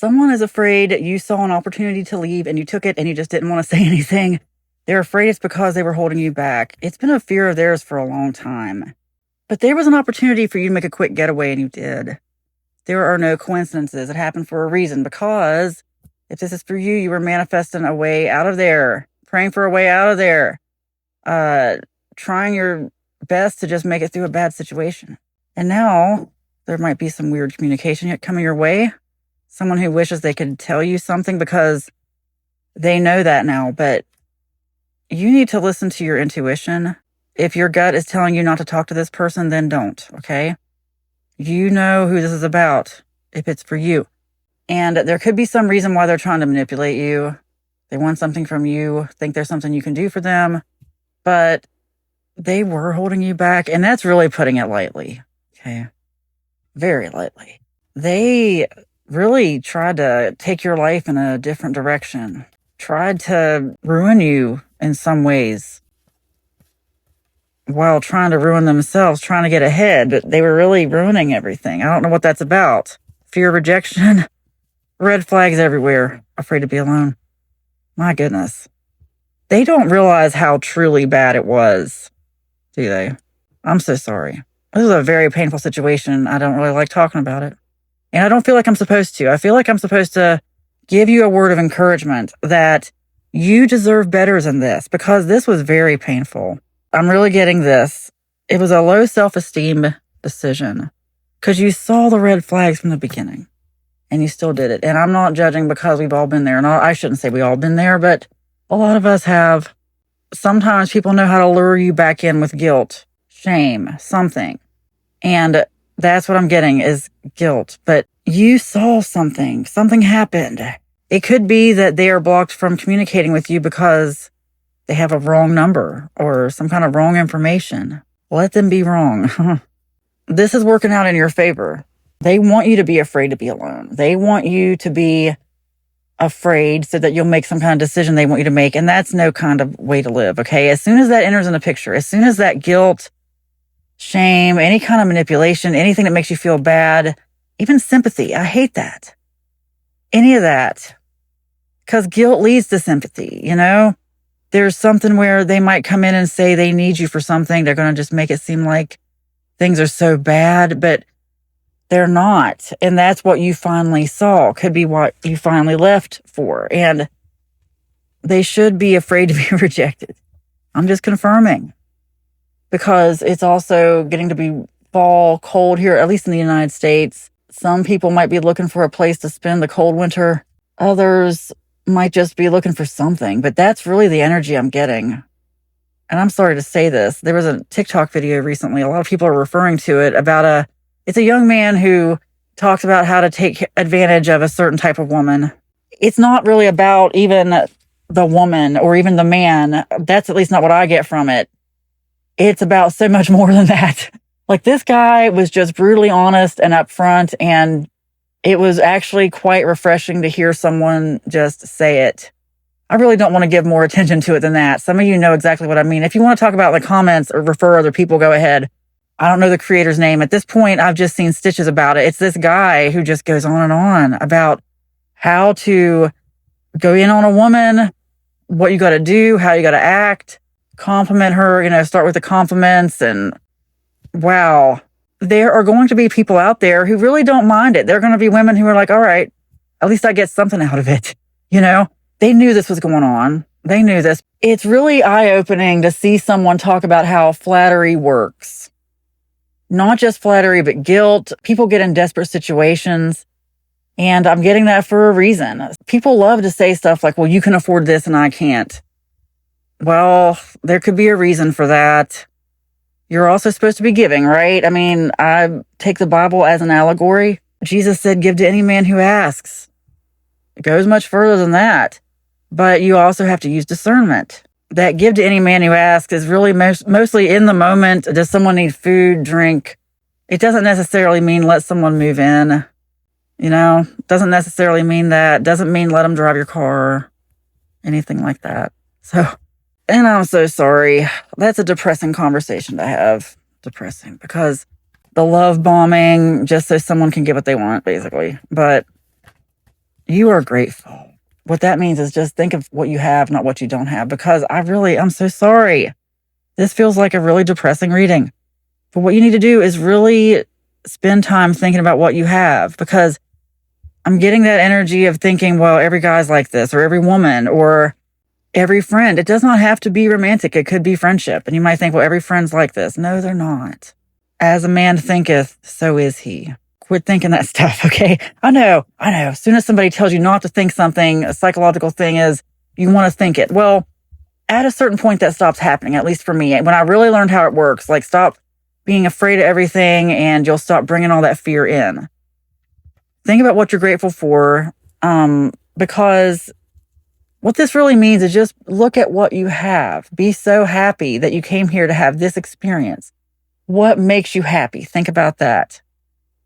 Someone is afraid you saw an opportunity to leave and you took it and you just didn't want to say anything. They're afraid it's because they were holding you back. It's been a fear of theirs for a long time. But there was an opportunity for you to make a quick getaway and you did. There are no coincidences. It happened for a reason, because if this is for you, you were manifesting a way out of there, praying for a way out of there, trying your best to just make it through a bad situation. And now there might be some weird communication yet coming your way. Someone who wishes they could tell you something because they know that now, but you need to listen to your intuition. If your gut is telling you not to talk to this person, then don't, okay? You know who this is about, if it's for you. And there could be some reason why they're trying to manipulate you. They want something from you, think there's something you can do for them, but they were holding you back, and that's really putting it lightly, okay? Very lightly. They really tried to take your life in a different direction, tried to ruin you in some ways while trying to ruin themselves, trying to get ahead, but they were really ruining everything. I don't know what that's about. Fear of rejection, red flags everywhere, afraid to be alone. My goodness. They don't realize how truly bad it was, do they? I'm so sorry. This is a very painful situation. I don't really like talking about it. And I don't feel like I'm supposed to. I feel like I'm supposed to give you a word of encouragement that you deserve better than this, because this was very painful. I'm really getting this. It was a low self-esteem decision because you saw the red flags from the beginning and you still did it. And I'm not judging because we've all been there. I shouldn't say we all been there, but a lot of us have. Sometimes people know how to lure you back in with guilt, shame, something. And that's what I'm getting is guilt. But you saw something. Something happened. It could be that they are blocked from communicating with you because they have a wrong number or some kind of wrong information. Let them be wrong. This is working out in your favor. They want you to be afraid to be alone. They want you to be afraid so that you'll make some kind of decision they want you to make. And that's no kind of way to live, okay? As soon as that enters in the picture, as soon as that guilt, shame, any kind of manipulation, anything that makes you feel bad, even sympathy, I hate that. Any of that. Because guilt leads to sympathy, you know? There's something where they might come in and say they need you for something. They're going to just make it seem like things are so bad, but they're not. And that's what you finally saw. Could be what you finally left for. And they should be afraid to be rejected. I'm just confirming. Because it's also getting to be fall, cold here, at least in the United States. Some people might be looking for a place to spend the cold winter. Others might just be looking for something, but that's really the energy I'm getting. And I'm sorry to say this. There was a TikTok video recently. A lot of people are referring to it about it's a young man who talks about how to take advantage of a certain type of woman. It's not really about even the woman or even the man. That's at least not what I get from it. It's about so much more than that. Like, this guy was just brutally honest and upfront, and it was actually quite refreshing to hear someone just say it. I really don't want to give more attention to it than that. Some of you know exactly what I mean. If you want to talk about in the comments or refer other people, go ahead. I don't know the creator's name. At this point, I've just seen stitches about it. It's this guy who just goes on and on about how to go in on a woman, what you got to do, how you got to act, compliment her, start with the compliments. And wow, there are going to be people out there who really don't mind it. There are going to be women who are like, all right, at least I get something out of it. They knew this was going on. They knew this. It's really eye-opening to see someone talk about how flattery works. Not just flattery, but guilt. People get in desperate situations. And I'm getting that for a reason. People love to say stuff like, well, you can afford this and I can't. Well, there could be a reason for that. You're also supposed to be giving, right? I mean, I take the Bible as an allegory. Jesus said, give to any man who asks. It goes much further than that. But you also have to use discernment. That give to any man who asks is really mostly in the moment. Does someone need food, drink? It doesn't necessarily mean let someone move in. Doesn't necessarily mean that. Doesn't mean let them drive your car. Anything like that. And I'm so sorry. That's a depressing conversation to have. Depressing. Because the love bombing, just so someone can get what they want, basically. But You are grateful. What that means is just think of what you have, not what you don't have, because I'm so sorry. This feels like a really depressing reading. But what you need to do is really spend time thinking about what you have, because I'm getting that energy of thinking, well, every guy's like this, or every woman, or every friend. It does not have to be romantic. It could be friendship. And you might think, well, every friend's like this. No, they're not. As a man thinketh, so is he. Quit thinking that stuff, okay? I know. As soon as somebody tells you not to think something, a psychological thing is you want to think it. Well, at a certain point that stops happening, at least for me. When I really learned how it works, like stop being afraid of everything and you'll stop bringing all that fear in. Think about what you're grateful for, because what this really means is just look at what you have. Be so happy that you came here to have this experience. What makes you happy? Think about that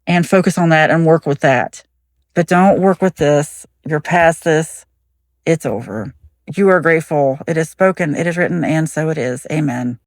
and focus on that and work with that. But don't work with this. You're past this. It's over. You are grateful. It is spoken, it is written, and so it is. Amen.